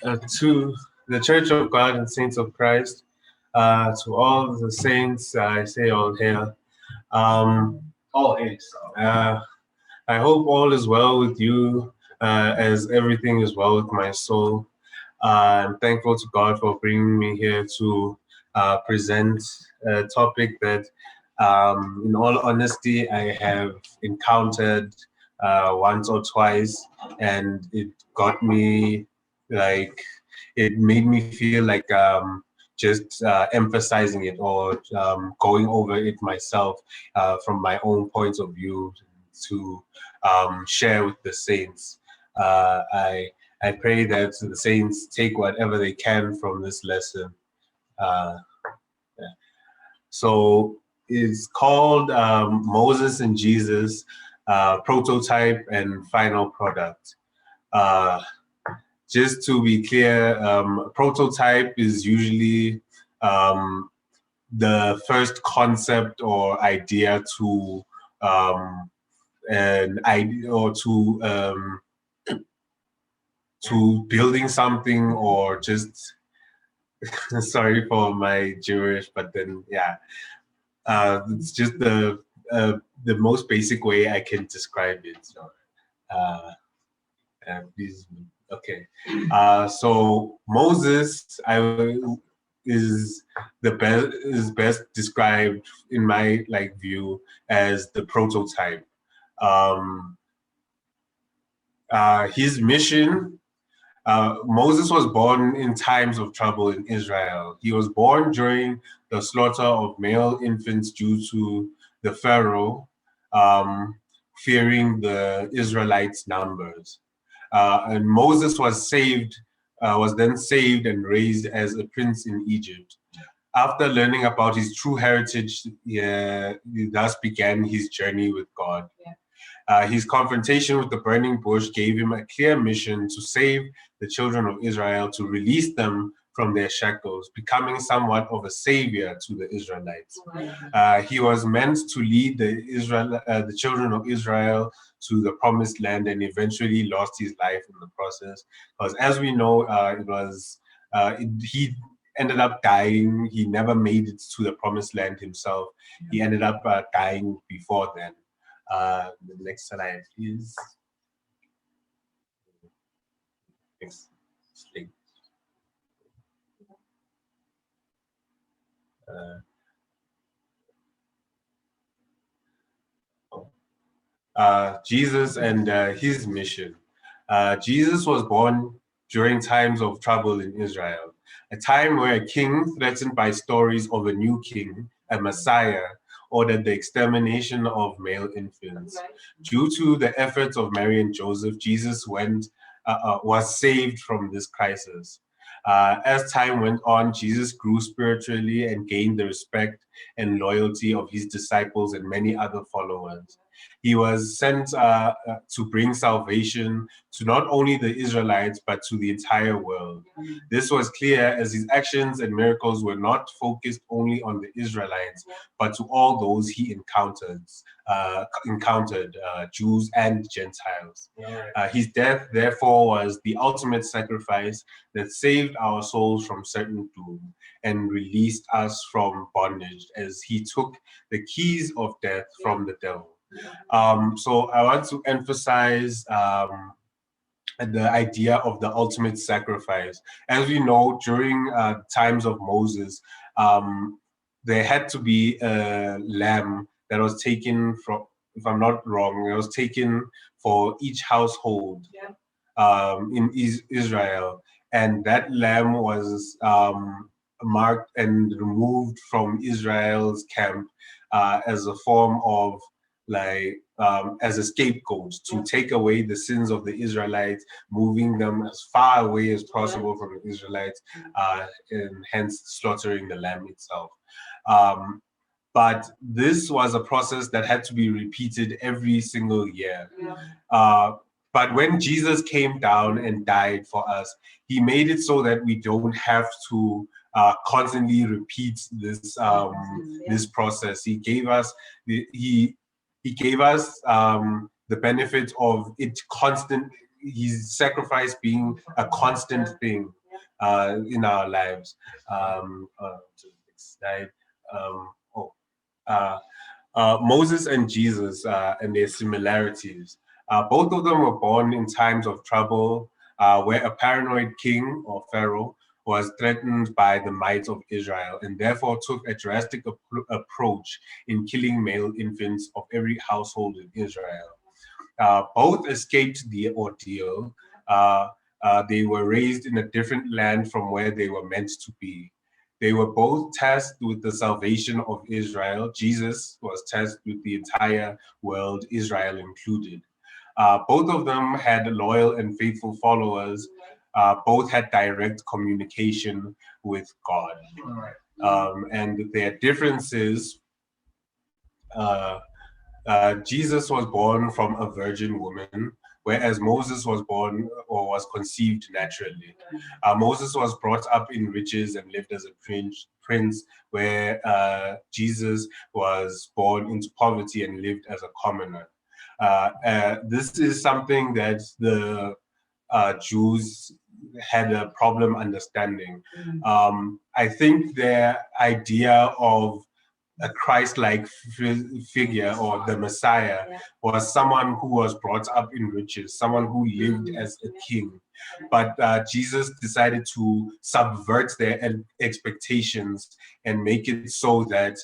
To the Church of God and Saints of Christ, to all the saints, I say all hail. All hail. I hope all is well with you, as everything is well with my soul. I'm thankful to God for bringing me here to present a topic that, in all honesty, I have encountered once or twice, and it got me like, it made me feel like just emphasizing it or going over it myself from my own point of view to share with the saints. I pray that the saints take whatever they can from this lesson. Uh, yeah. So it's called Moses and Jesus, Prototype and Final Product. Just to be clear, prototype is usually the first concept or idea to an idea or to building something, or just sorry for my Jewish, but then yeah, it's just the most basic way I can describe it. So, please, okay. So Moses, is best described in my view as the prototype. His mission. Moses was born in times of trouble in Israel. He was born during the slaughter of male infants due to the Pharaoh fearing the Israelites' numbers. And Moses was then saved and raised as a prince in Egypt. After learning about his true heritage, he thus began his journey with God. His confrontation with the burning bush gave him a clear mission to save the children of Israel, to release them from their shackles, becoming somewhat of a savior to the Israelites. He was meant to lead the children of Israel to the promised land, and eventually lost his life in the process. Because as we know, he ended up dying. He never made it to the promised land himself. He ended up dying before then. The next slide, please. Next slide. Jesus and his mission. Jesus was born during times of trouble in Israel, a time where a king, threatened by stories of a new king, a Messiah, ordered the extermination of male infants. Due to the efforts of Mary and Joseph, Jesus was saved from this crisis. As time went on, Jesus grew spiritually and gained the respect and loyalty of his disciples and many other followers. He was sent to bring salvation to not only the Israelites, but to the entire world. This was clear as his actions and miracles were not focused only on the Israelites, but to all those he encountered, Jews and Gentiles. His death, therefore, was the ultimate sacrifice that saved our souls from certain doom and released us from bondage, as he took the keys of death from the devil. So I want to emphasize the idea of the ultimate sacrifice. As we know, during times of Moses, there had to be a lamb that was taken from, if I'm not wrong, it was taken for each household in Israel. And that lamb was marked and removed from Israel's camp as a form of as a scapegoat to take away the sins of the Israelites, moving them as far away as possible from the Israelites, and hence slaughtering the lamb itself. But this was a process that had to be repeated every single year. But when Jesus came down and died for us, he made it so that we don't have to constantly repeat this this process. He gave us the benefit of it his sacrifice being a constant thing in our lives. To the next slide. Oh, Moses and Jesus and their similarities. Both of them were born in times of trouble, where a paranoid king or pharaoh was threatened by the might of Israel and therefore took a drastic approach in killing male infants of every household in Israel. Both escaped the ordeal. They were raised in a different land from where they were meant to be. They were both tasked with the salvation of Israel. Jesus was tasked with the entire world, Israel included. Both of them had loyal and faithful followers. Both had direct communication with God. And their differences, uh, Jesus was born from a virgin woman, whereas Moses was born or was conceived naturally. Moses was brought up in riches and lived as a prince, where Jesus was born into poverty and lived as a commoner. This is something that the Jews had a problem understanding. I think their idea of a Christ-like figure or the Messiah was someone who was brought up in riches, someone who lived as a king. But Jesus decided to subvert their expectations and make it so that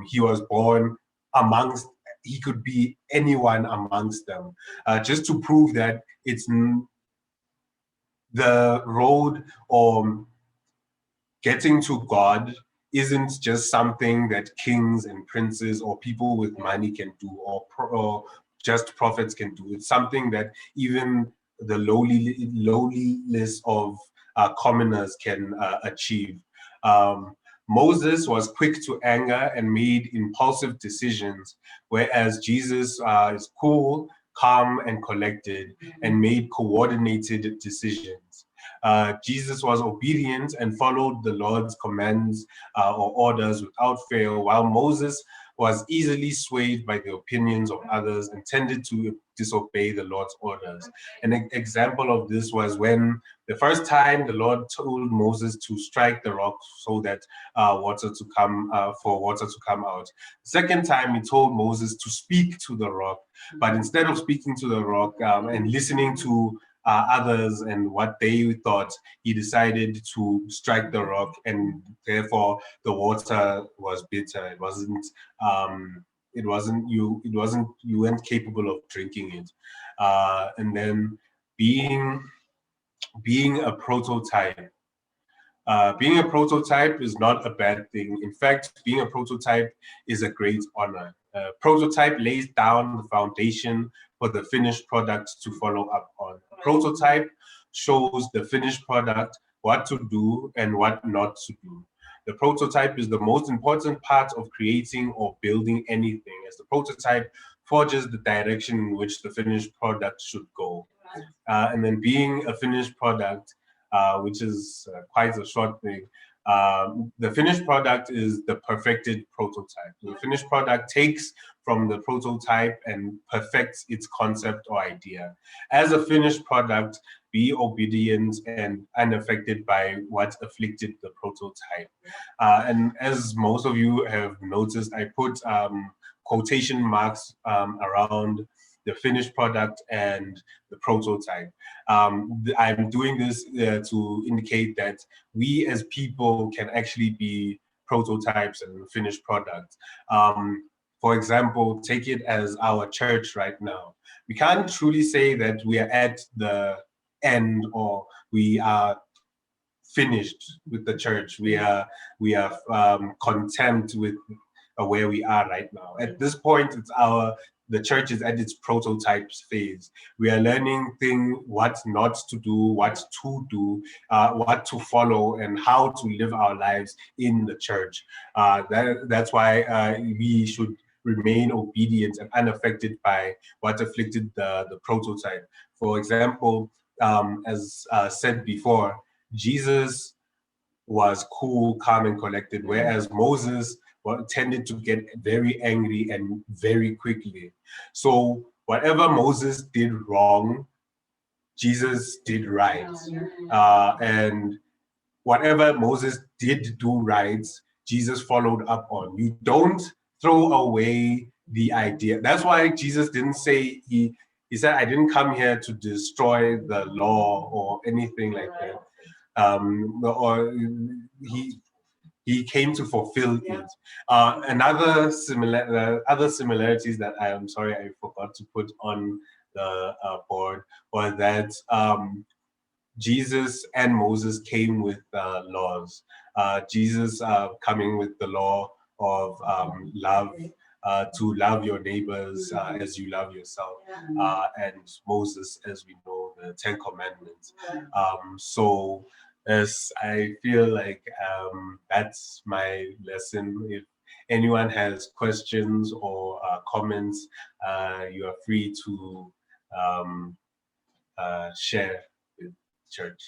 he was born amongst, he could be anyone amongst them, just to prove that it's the road or getting to God isn't just something that kings and princes or people with money can do, or just prophets can do. It's something that even the lowliness of commoners can achieve. Moses was quick to anger and made impulsive decisions, whereas Jesus is cool, calm, and collected, and made coordinated decisions. Jesus was obedient and followed the Lord's commands or orders without fail, while Moses was easily swayed by the opinions of others and tended to disobey the Lord's orders. An example of this was when the first time the Lord told Moses to strike the rock so that water to come out. The second time he told Moses to speak to the rock, but instead of speaking to the rock and listening to others and what they thought, he decided to strike the rock, and therefore the water was bitter. You weren't capable of drinking it. And then being a prototype. Being a prototype is not a bad thing. In fact, being a prototype is a great honor. Prototype lays down the foundation for the finished product to follow up on. Prototype shows the finished product what to do and what not to do. The prototype is the most important part of creating or building anything, as the prototype forges the direction in which the finished product should go. And then being a finished product, which is quite a short thing. The finished product is the perfected prototype. The finished product takes from the prototype and perfects its concept or idea. As a finished product, be obedient and unaffected by what afflicted the prototype. And as most of you have noticed, I put quotation marks around the finished product and the prototype. I'm doing this to indicate that we as people can actually be prototypes and finished products. For example, take it as our church right now. We can't truly say that we are at the end or we are finished with the church. We are content with where we are right now. At this point, the church is at its prototypes phase. We are learning what not to do, what to do, what to follow, and how to live our lives in the church. That's why we should remain obedient and unaffected by what afflicted the prototype. For example, as said before, Jesus was cool, calm, and collected, whereas Moses tended to get very angry and very quickly. So whatever Moses did wrong, Jesus did right, and whatever Moses did do right, Jesus followed up on. You don't throw away the idea. That's why Jesus didn't say he said, I didn't come here to destroy the law or anything like that. Or he came to fulfill it. Other similarities that I am sorry I forgot to put on the board was that Jesus and Moses came with laws. Jesus coming with the law of love, to love your neighbors as you love yourself, and Moses, as we know, the Ten Commandments. So, as I feel like that's my lesson. If anyone has questions or comments, you are free to share with church.